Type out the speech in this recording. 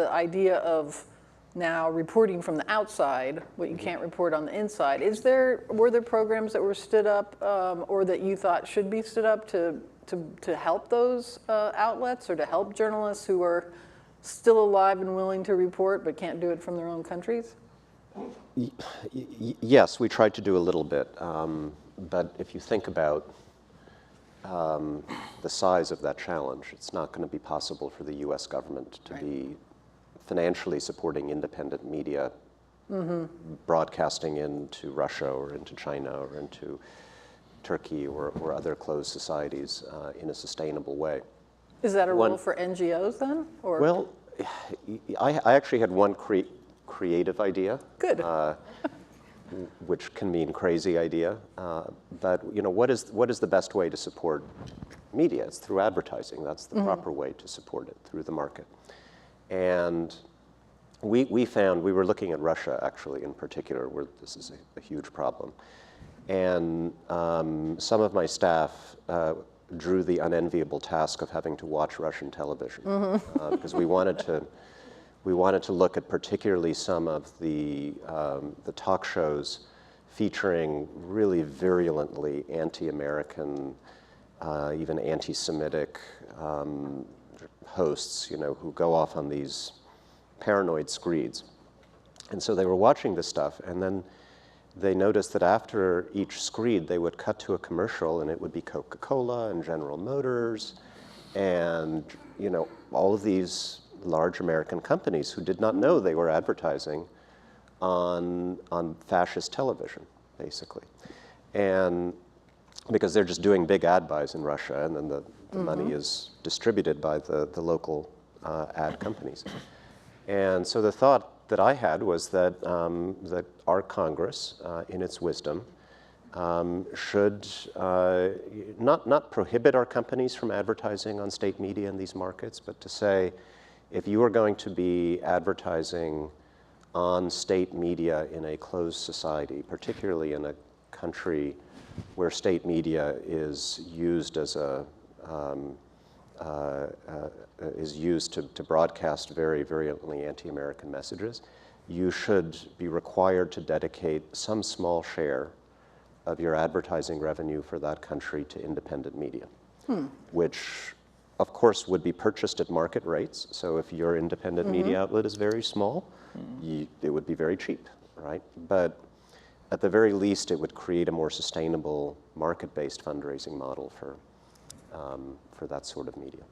the idea of now reporting from the outside what you can't report on the inside. Were there programs that were stood up or that you thought should be stood up to help those outlets or to help journalists who are still alive and willing to report but can't do it from their own countries? Yes, we tried to do a little bit. But if you think about the size of that challenge, it's not going to be possible for the US government to be financially supporting independent media broadcasting into Russia or into China or into Turkey or other closed societies in a sustainable way. Is that a role for NGOs then? Or? Well, I actually had one creative idea. Good. Which can mean crazy idea, but what is the best way to support media? It's through advertising. That's the proper way to support it, through the market. And we found, we were looking at Russia actually in particular, where this is a huge problem. And some of my staff drew the unenviable task of having to watch Russian television because we wanted to look at particularly some of the talk shows featuring really virulently anti-American, even anti-Semitic hosts, who go off on these paranoid screeds. And so they were watching this stuff, and then they noticed that after each screed, they would cut to a commercial, and it would be Coca-Cola and General Motors, and all of these large American companies who did not know they were advertising on fascist television, basically. And because they're just doing big ad buys in Russia, and then the money is distributed by the local ad companies. And so the thought that I had was that our Congress, in its wisdom, should not prohibit our companies from advertising on state media in these markets, but to say, if you are going to be advertising on state media in a closed society, particularly in a country where state media is used as to broadcast very virulently anti-American messages, you should be required to dedicate some small share of your advertising revenue for that country to independent media, which of course would be purchased at market rates. So if your independent media outlet is very small, it would be very cheap, right? But at the very least, it would create a more sustainable market-based fundraising model for that sort of media.